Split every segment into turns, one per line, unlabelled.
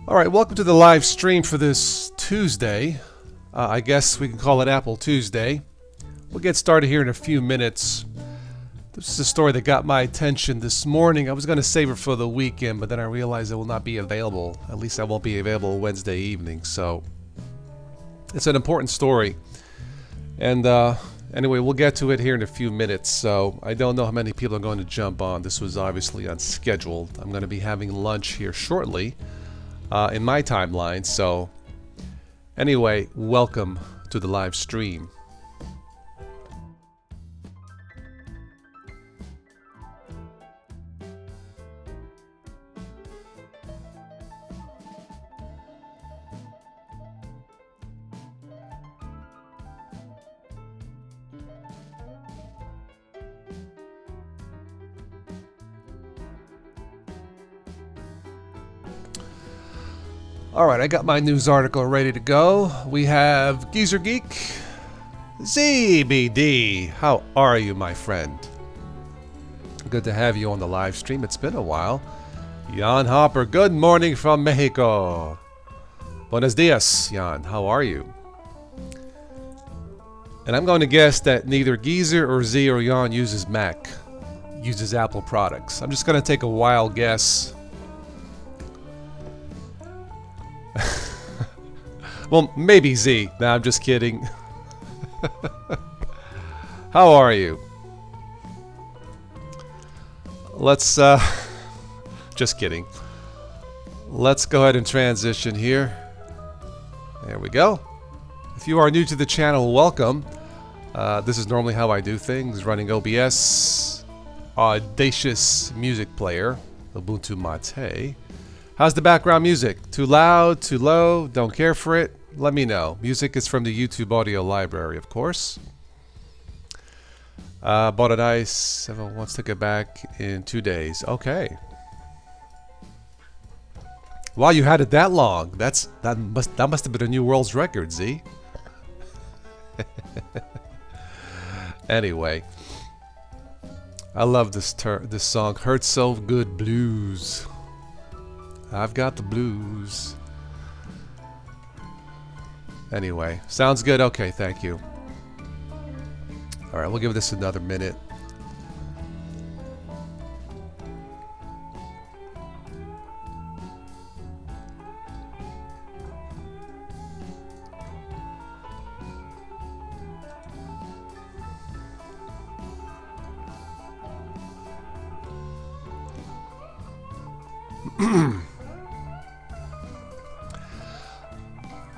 Alright, welcome to the live stream for this Tuesday. I guess we can call it Apple Tuesday. We'll get started here in a few minutes. This is a story that got my attention this morning. I was going to save it for the weekend, but then I realized it will not be available. At least I won't be available Wednesday evening, so it's an important story. And anyway, we'll get to it here in a few minutes, so I don't know how many people are going to jump on. This was obviously unscheduled. I'm going to be having lunch here shortly. In my timeline, so anyway, welcome to the live stream. Alright, I got my news article ready to go. We have Geezer Geek. ZBD, how are you, my friend? Good to have you on the live stream. It's been a while. Jan Hopper, good morning from Mexico. Buenos dias, Jan. How are you? And I'm going to guess that neither Geezer or Z or Jan uses Mac, uses Apple products. I'm just going to take a wild guess. Well, maybe Z. No, I'm just kidding. How are you? Let's, just kidding. Let's go ahead and transition here. There we go. If you are new to the channel, welcome. This is normally how I do things, running OBS, Audacious Music Player, Ubuntu Mate. How's the background music? Too loud? Too low? Don't care for it? Let me know. Music is from the YouTube audio library, of course. Bought an ice. Everyone wants to get back in 2 days. Okay. Wow, you had it that long. That must have been a new world's record, Z. Anyway, I love this song. Hurts So Good Blues. I've got the blues. Anyway, sounds good? Okay, thank you. Alright, we'll give this another minute.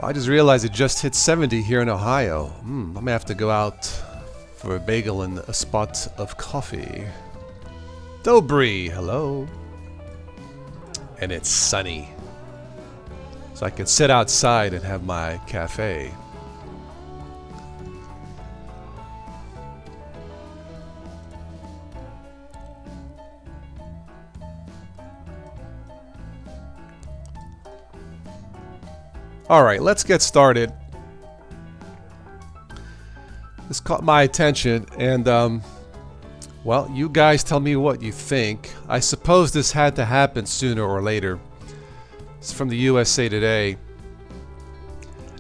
I just realized it just hit 70 here in Ohio. I may have to go out for a bagel and a spot of coffee. Dobry, hello. And it's sunny. So I can sit outside and have my cafe. Alright, let's get started. This caught my attention, and, well, you guys tell me what you think. I suppose this had to happen sooner or later. It's from the USA Today.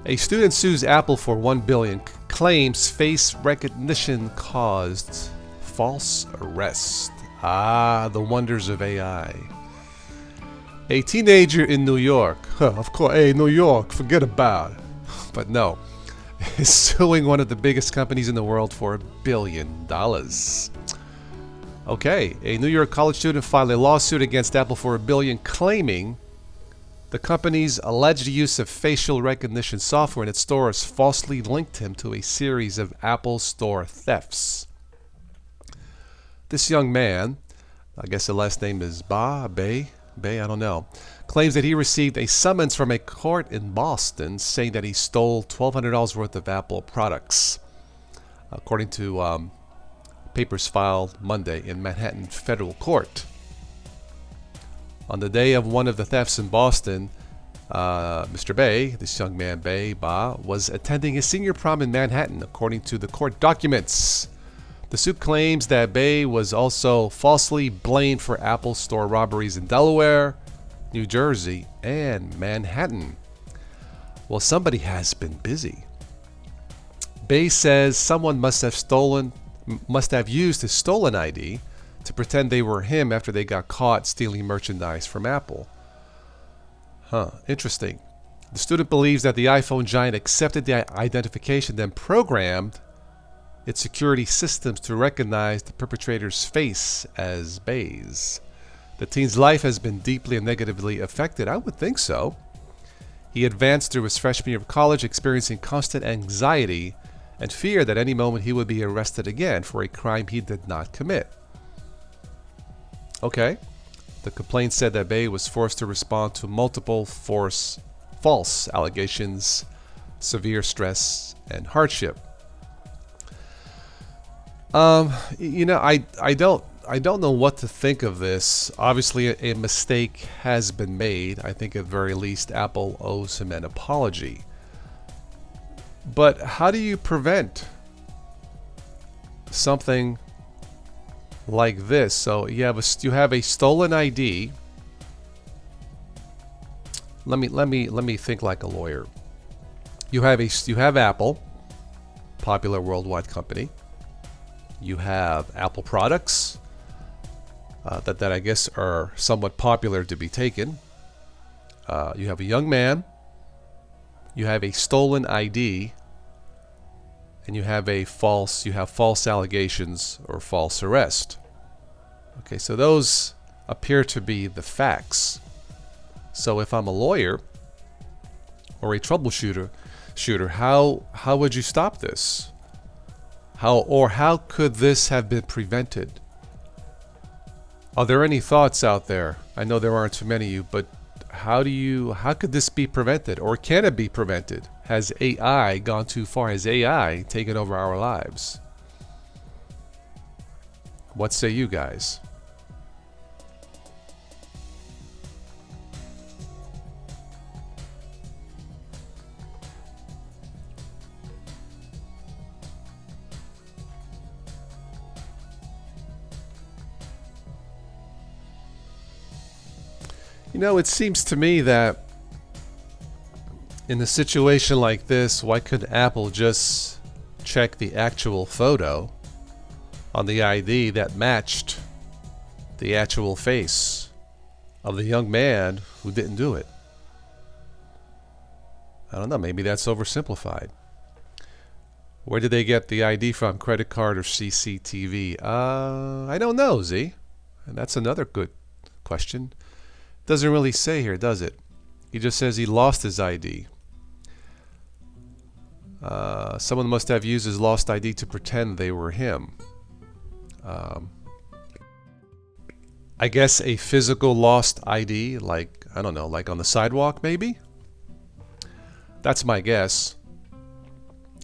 A student sues Apple for $1 billion, claims face recognition caused false arrest. Ah, the wonders of AI. A teenager in New York, of course, hey, New York, forget about it. But no, is suing one of the biggest companies in the world for $1 billion. Okay, a New York college student filed a lawsuit against Apple for $1 billion, claiming the company's alleged use of facial recognition software in its stores falsely linked him to a series of Apple Store thefts. This young man, I guess the last name is Bay, I don't know, claims that he received a summons from a court in Boston saying that he stole $1,200 worth of Apple products, according to papers filed Monday in Manhattan federal court. On the day of one of the thefts in Boston, Mr. Bay, this young man was attending his senior prom in Manhattan, according to the court documents. The suit claims that Bay was also falsely blamed for Apple Store robberies in Delaware, New Jersey, and Manhattan. Well, somebody has been busy. Bay says someone must have used his stolen ID to pretend they were him after they got caught stealing merchandise from Apple. Interesting. The student believes that the iPhone giant accepted the identification, then programmed its security systems to recognize the perpetrator's face as Bay's. The teen's life has been deeply and negatively affected. I would think so. He advanced through his freshman year of college, experiencing constant anxiety and fear that any moment he would be arrested again for a crime he did not commit. Okay. The complaint said that Bay was forced to respond to multiple false allegations, severe stress, and hardship. I don't know what to think of this. Obviously, a mistake has been made. I think at the very least, Apple owes him an apology. But how do you prevent something like this? So you have a stolen ID. Let me think like a lawyer. You have Apple, popular worldwide company. You have Apple products that I guess are somewhat popular to be taken. You have a young man. You have a stolen ID, and you have false allegations or false arrest. Okay, so those appear to be the facts. So if I'm a lawyer or a troubleshooter, how would you stop this? How could this have been prevented? Are there any thoughts out there? I know there aren't too many of you, but how could this be prevented, or can it be prevented? Has AI gone too far? Has AI taken over our lives? What say you guys? It seems to me that in a situation like this, why couldn't Apple just check the actual photo on the ID that matched the actual face of the young man who didn't do it? I don't know, maybe that's oversimplified. Where did they get the ID from? Credit card or CCTV? I don't know, Z. And that's another good question. Doesn't really say here, does it? He just says he lost his ID. Someone must have used his lost ID to pretend they were him. I guess a physical lost ID, like, I don't know, like on the sidewalk maybe? That's my guess.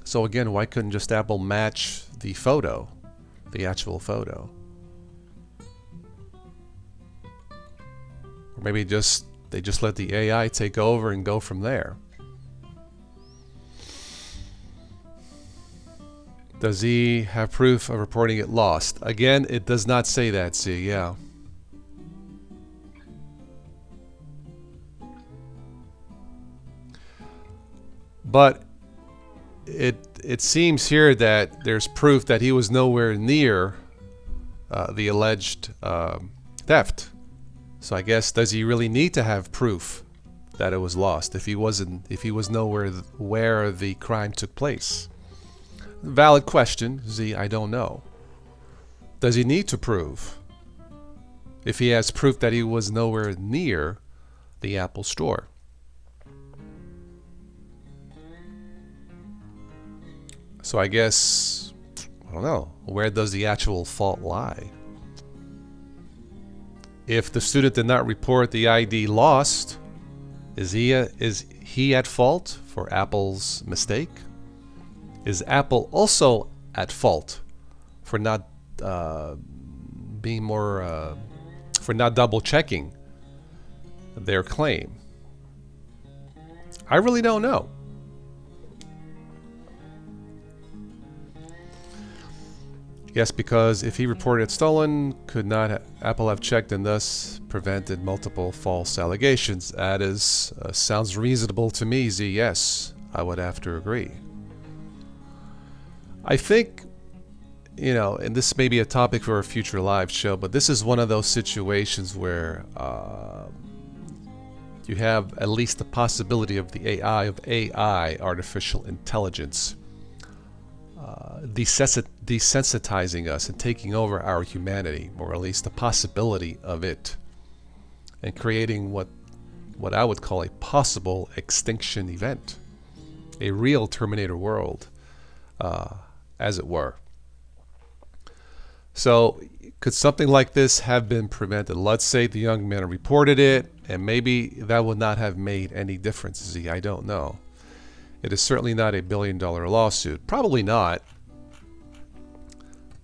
So again, why couldn't just Apple match the photo, the actual photo? Or maybe they just let the AI take over and go from there. Does he have proof of reporting it lost? Again, it does not say that, see, yeah. But it seems here that there's proof that he was nowhere near the alleged theft. So I guess, does he really need to have proof that it was lost if he was nowhere where the crime took place? Valid question, Z, I don't know. Does he need to prove if he has proof that he was nowhere near the Apple store? So I guess, I don't know, where does the actual fault lie? If the student did not report the ID lost, is he at fault for Apple's mistake? Is Apple also at fault for not for not double checking their claim? I really don't know. Yes, because if he reported it stolen, could not Apple have checked and thus prevented multiple false allegations? That is, sounds reasonable to me, Z. Yes, I would have to agree. I think, and this may be a topic for a future live show, but this is one of those situations where you have at least the possibility of the AI, artificial intelligence, desensitizing us and taking over our humanity, or at least the possibility of it, and creating what I would call a possible extinction event, a real Terminator world, as it were. So could something like this have been prevented? Let's say the young man reported it, and maybe that would not have made any difference, Z. I don't know. It is certainly not a billion-dollar lawsuit. Probably not.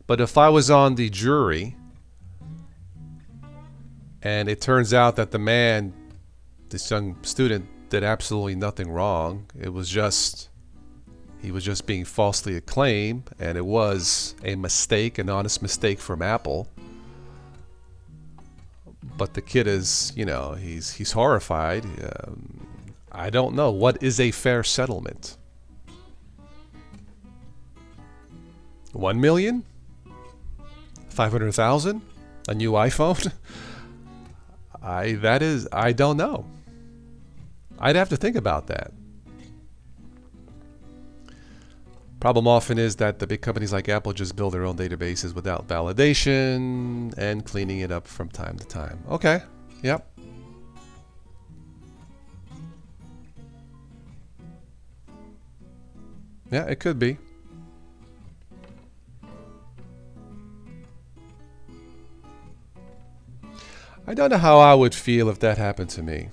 But if I was on the jury, and it turns out that the man, this young student, did absolutely nothing wrong. He was just being falsely acclaimed, and it was a mistake, an honest mistake from Apple. But the kid is, he's horrified. I don't know. What is a fair settlement? 1 million? 500,000? A new iPhone? I don't know. I'd have to think about that. Problem often is that the big companies like Apple just build their own databases without validation and cleaning it up from time to time. Okay. Yep. Yeah, it could be. I don't know how I would feel if that happened to me.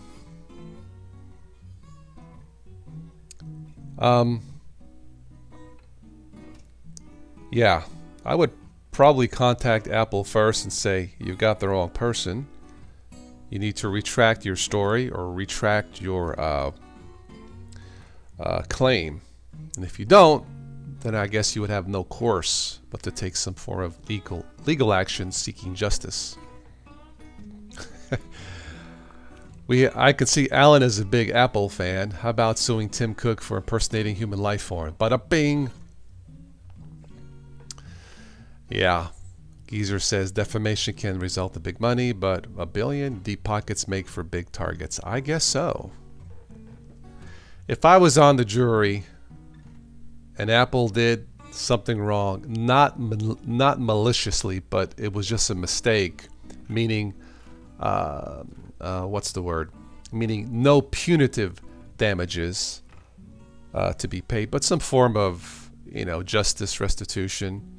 Yeah, I would probably contact Apple first and say, you've got the wrong person. You need to retract your story or retract your claim. And if you don't, then I guess you would have no course but to take some form of legal action seeking justice. I could see Alan as a big Apple fan. How about suing Tim Cook for impersonating human life form? Bada bing! Yeah. Geezer says defamation can result in big money, but $1 billion deep pockets make for big targets. I guess so. If I was on the jury and Apple did something wrong, not maliciously, but it was just a mistake, meaning, what's the word? Meaning no punitive damages to be paid, but some form of, justice, restitution.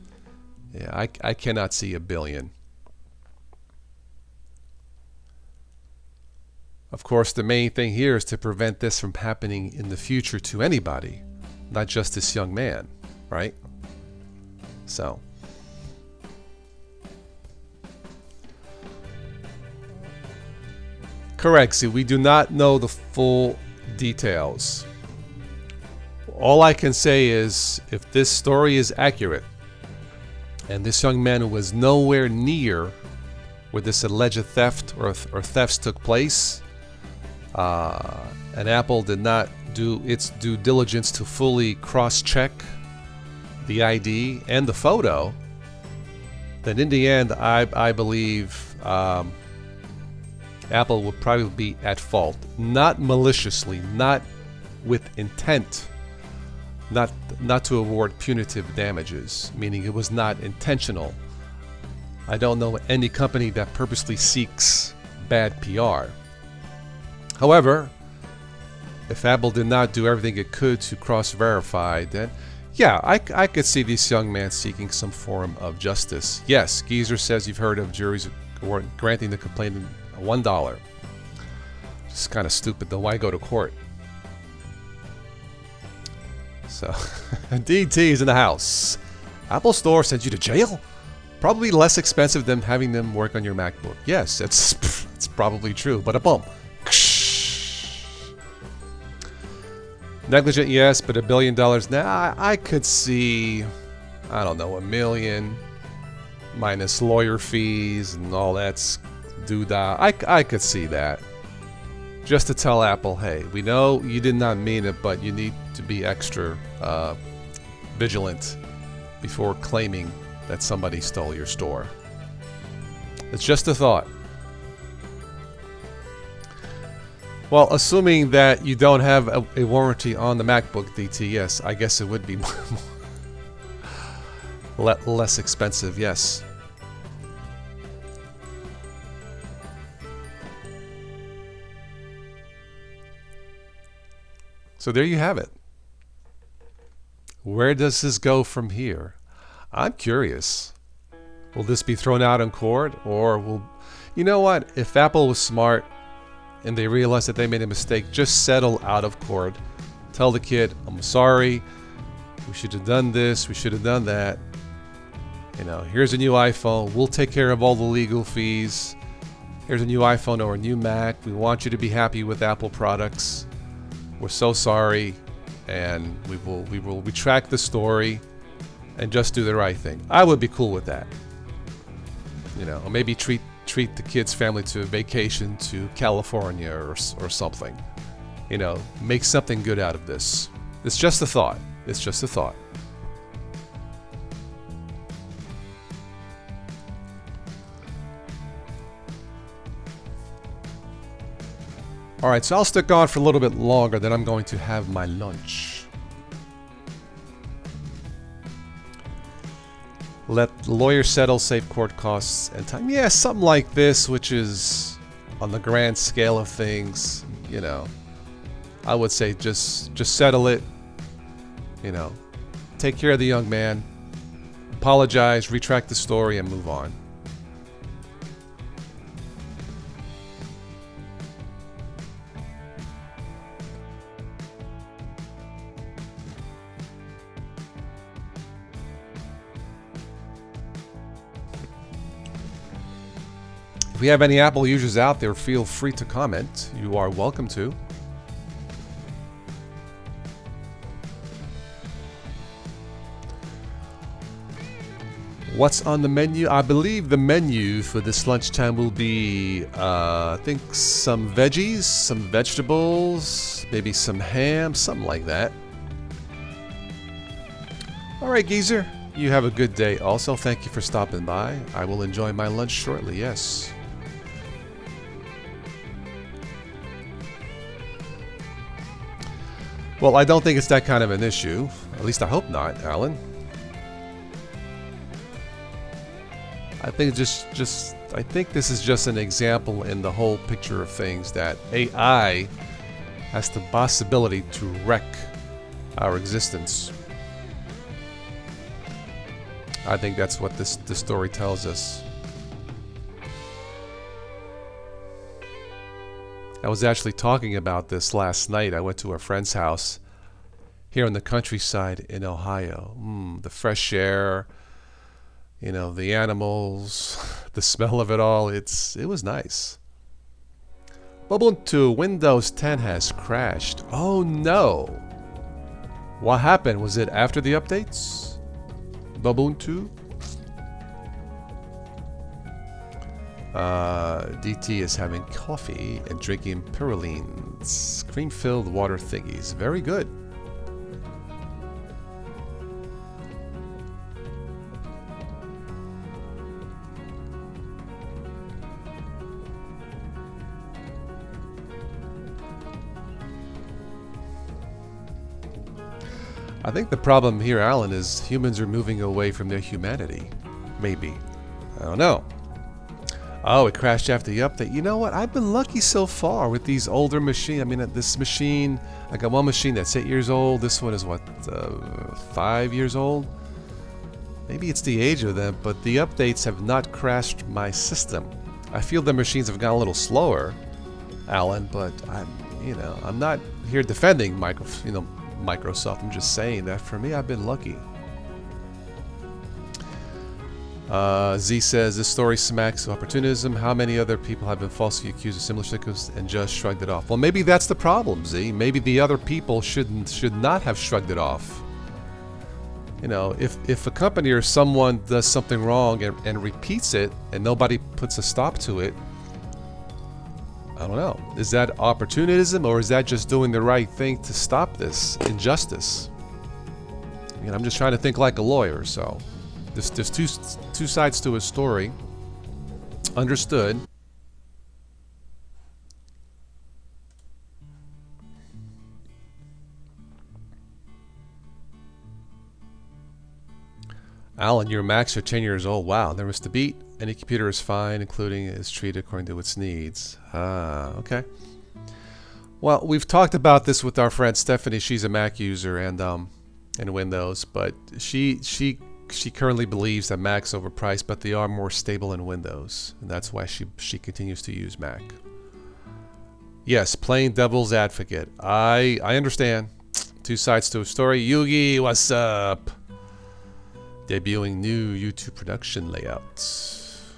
Yeah, I cannot see $1 billion. Of course, the main thing here is to prevent this from happening in the future to anybody, not just this young man, right? So. Correct. See, we do not know the full details. All I can say is if this story is accurate, and this young man was nowhere near where this alleged theft or thefts took place, and Apple did not do its due diligence to fully cross-check the ID and the photo, then in the end, I believe Apple would probably be at fault. Not maliciously, not with intent, not to award punitive damages, meaning it was not intentional. I don't know any company that purposely seeks bad PR. However, if Apple did not do everything it could to cross-verify, then yeah, I could see this young man seeking some form of justice. Yes, Geezer says you've heard of juries granting the complainant $1. Just kind of stupid though. Why go to court? So, DT is in the house. Apple Store sends you to jail? Probably less expensive than having them work on your MacBook. Yes, it's probably true, but a bump. Negligent, yes, but $1 billion. Nah, I could see, I don't know, $1 million. minus lawyer fees and all that's doodah. I could see that. Just to tell Apple, hey, we know you did not mean it, but you need to be extra vigilant before claiming that somebody stole your store. It's just a thought. Well, assuming that you don't have a warranty on the MacBook DT, yes, I guess it would be less expensive, yes. So there you have it. Where does this go from here? I'm curious. Will this be thrown out in court, or will... You know what? If Apple was smart and they realized that they made a mistake, just settle out of court. Tell the kid, I'm sorry. We should have done this. We should have done that. You know, here's a new iPhone. We'll take care of all the legal fees. Here's a new iPhone or a new Mac. We want you to be happy with Apple products. We're so sorry, and we will retract the story and just do the right thing. I would be cool with that. You know, or maybe treat the kid's family to a vacation to California or something. You know, make something good out of this. It's just a thought. It's just a thought. All right, so I'll stick on for a little bit longer, then I'm going to have my lunch. Let the lawyer settle, save court costs and time. Yeah, something like this, which is on the grand scale of things, you know. I would say just settle it, you know. Take care of the young man, apologize, retract the story, and move on. If we have any Apple users out there, feel free to comment. You are welcome to. What's on the menu? I believe the menu for this lunchtime will be, I think some veggies, some vegetables, maybe some ham, something like that. All right, geezer. You have a good day. Also, thank you for stopping by. I will enjoy my lunch shortly, yes. Well, I don't think it's that kind of an issue. At least I hope not, Alan. I think I think this is just an example in the whole picture of things that AI has the possibility to wreck our existence. I think that's what this story tells us. I was actually talking about this last night. I went to a friend's house here in the countryside in Ohio. The fresh air, you know, the animals, the smell of it all. It was nice. Ubuntu Windows 10 has crashed. Oh no! What happened? Was it after the updates? Ubuntu? DT is having coffee and drinking Purolines, cream-filled water thingies. Very good. I think the problem here, Alan, is humans are moving away from their humanity. Maybe. I don't know. Oh, it crashed after the update. You know what? I've been lucky so far with these older machines. I mean, this machine, I got one machine that's 8 years old. This one is, what, 5 years old? Maybe it's the age of them, but the updates have not crashed my system. I feel the machines have gone a little slower, Alan, but I'm not here defending Microsoft. I'm just saying that for me, I've been lucky. Z says, this story smacks of opportunism. How many other people have been falsely accused of similar sickos and just shrugged it off? Well, maybe that's the problem, Z. Maybe the other people should not have shrugged it off. if a company or someone does something wrong and repeats it and nobody puts a stop to it, I don't know. Is that opportunism, or is that just doing the right thing to stop this injustice? I'm just trying to think like a lawyer. So there's two sides to a story. Understood. Alan, your Macs are 10 years old. Wow, never missed a beat. Any computer is fine, including is treated according to its needs. Ah, okay. Well, we've talked about this with our friend Stephanie. She's a Mac user and Windows, but she currently believes that Mac's overpriced, but they are more stable in Windows, and that's why she continues to use Mac. Yes, plain devil's advocate. I understand. Two sides to a story. Yugi, what's up? Debuting new YouTube production layouts.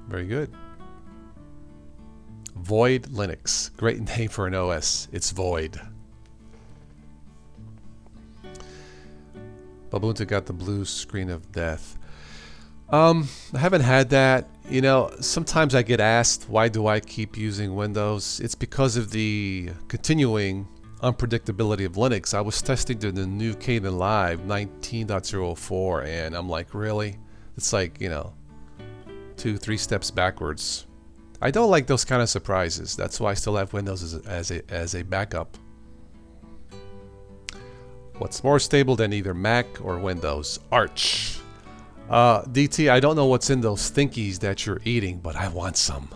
Very good. Void Linux. Great name for an OS. It's Void. Ubuntu got the blue screen of death. I haven't had that. Sometimes I get asked, why do I keep using Windows? It's because of the continuing unpredictability of Linux. I was testing the new Kden Live 19.04 and I'm like, really? It's like, 2-3 steps backwards. I don't like those kind of surprises. That's why I still have Windows as a backup. What's more stable than either Mac or Windows? Arch. DT, I don't know what's in those Thinkies that you're eating, but I want some.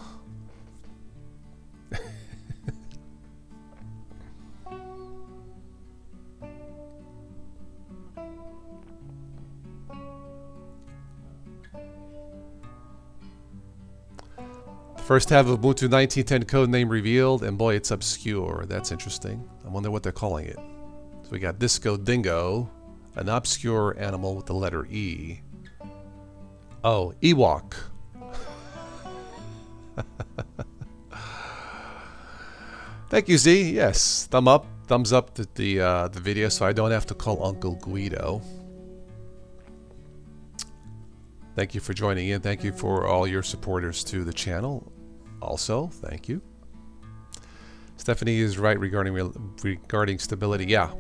First half of Ubuntu 19.10 code name revealed, and boy, it's obscure. That's interesting. I wonder what they're calling it. So we got Disco Dingo, an obscure animal with the letter E. Oh, Ewok. Thank you, Z. Yes, thumbs up the video, so I don't have to call Uncle Guido. Thank you for joining in. Thank you for all your supporters to the channel. Also, thank you. Stephanie is right regarding stability. Yeah,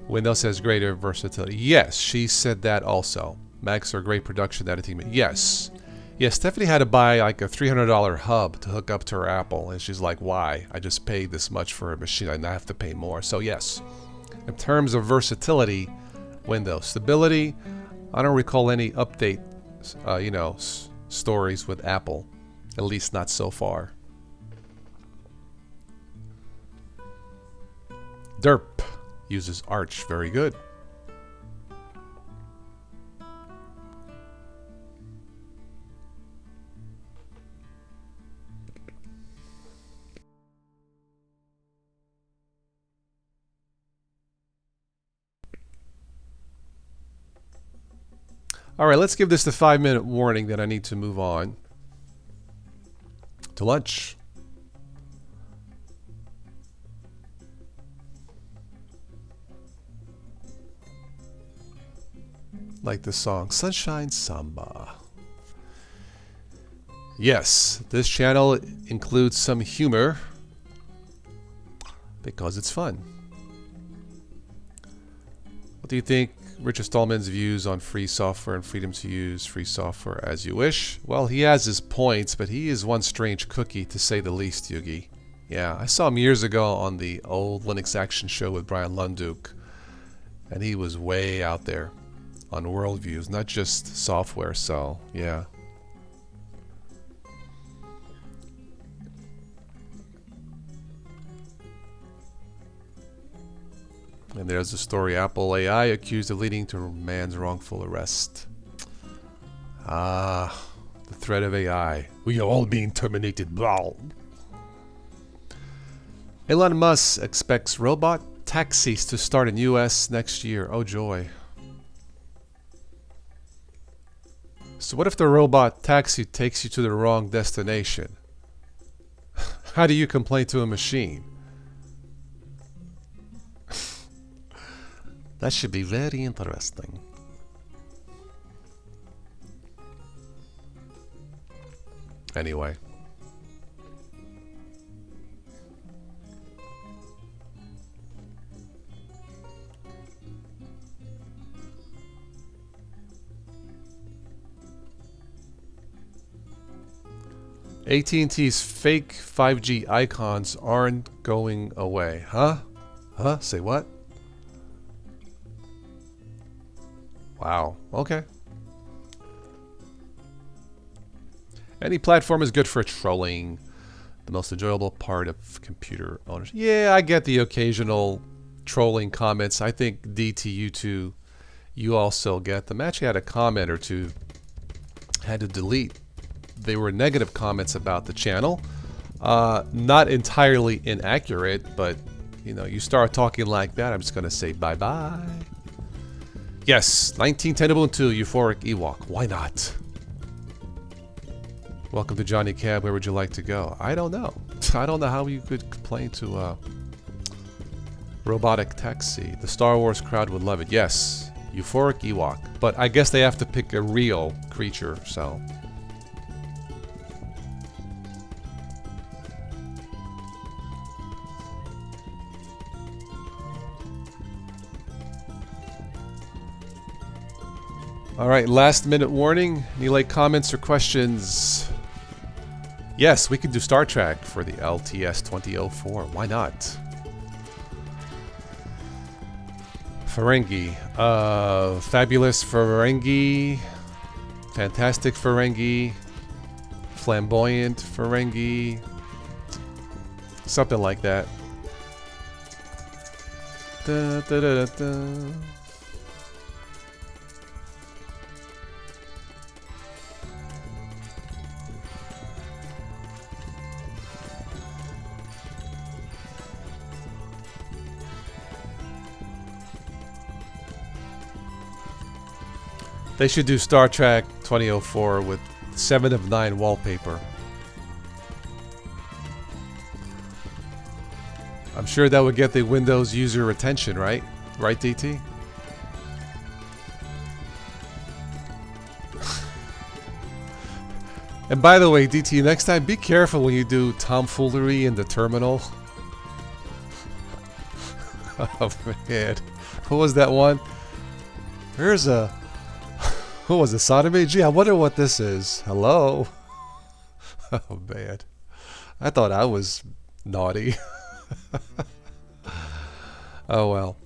Windows has greater versatility. Yes, she said that also. Macs are great production editing. Yes. Yes, Stephanie had to buy like a $300 hub to hook up to her Apple, and she's like, why? I just paid this much for a machine. I have to pay more. So yes, in terms of versatility, Windows. Stability, I don't recall any update, stories with Apple. At least not so far. Derp uses Arch. Very good. All right, let's give this the 5-minute warning that I need to move on to lunch. Like the song Sunshine Samba. Yes, this channel includes some humor because it's fun. What do you think Richard Stallman's views on free software and freedom to use free software as you wish? Well, he has his points, but he is one strange cookie, to say the least, Yugi. Yeah, I saw him years ago on the old Linux Action Show with Brian Lunduke, and he was way out there on worldviews, not just software, so yeah. And there's the story, Apple AI accused of leading to man's wrongful arrest. Ah, the threat of AI. We are all being terminated. Blah. Elon Musk expects robot taxis to start in US next year. Oh joy. So what if the robot taxi takes you to the wrong destination? How do you complain to a machine? That should be very interesting. Anyway. AT&T's fake 5G icons aren't going away. Huh? Huh? Say what? Wow. Okay. Any platform is good for trolling. The most enjoyable part of computer ownership. Yeah, I get the occasional trolling comments. I think DTU2, you also get them. Actually, I had a comment or two. Had to delete. They were negative comments about the channel. Not entirely inaccurate, but you know, you start talking like that, I'm just gonna say bye-bye. Yes, 1910 Ubuntu, Euphoric Ewok. Why not? Welcome to Johnny Cab. Where would you like to go? I don't know. I don't know how you could complain to Robotic Taxi. The Star Wars crowd would love it. Yes, Euphoric Ewok. But I guess they have to pick a real creature, so... Alright, last minute warning. Any late comments or questions? Yes, we could do Star Trek for the LTS 2004. Why not? Ferengi. Fabulous Ferengi. Fantastic Ferengi. Flamboyant Ferengi. Something like that. Da, da, da, da, da. They should do Star Trek 2004 with 7 of 9 wallpaper. I'm sure that would get the Windows user attention, right? Right, DT? And by the way, DT, next time be careful when you do tomfoolery in the terminal. Oh man. What was that one? There's a... What was it? Sodomy? Gee, I wonder what this is. Hello? Oh, man. I thought I was naughty. Oh, well.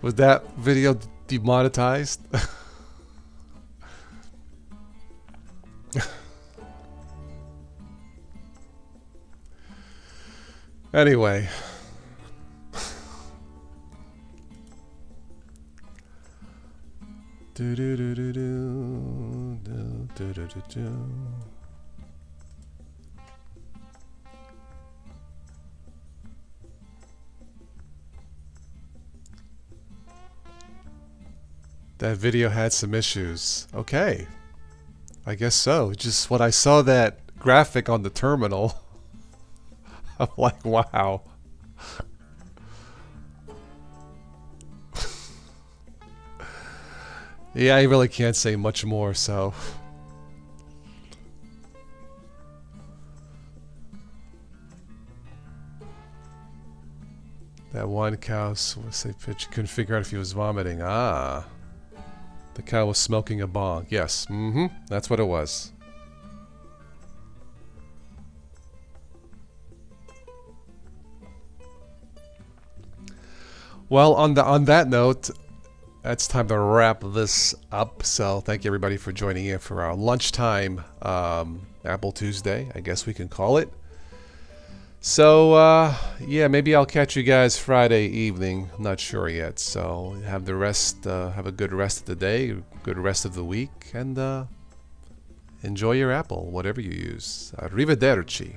Was that video demonetized? Anyway. Do do do do do do do do do do. That video had some issues. Okay. I guess so. Just when I saw that graphic on the terminal, I'm like, wow. Yeah, I really can't say much more, so... That one cow, couldn't figure out if he was vomiting. Ah. The cow was smoking a bong. Yes, that's what it was. Well, on that note, it's time to wrap this up. So thank you everybody for joining in for our lunchtime Apple Tuesday, I guess we can call it. So yeah, maybe I'll catch you guys Friday evening. I'm not sure yet. So have the rest, have a good rest of the day, good rest of the week, and enjoy your Apple, whatever you use. Arrivederci.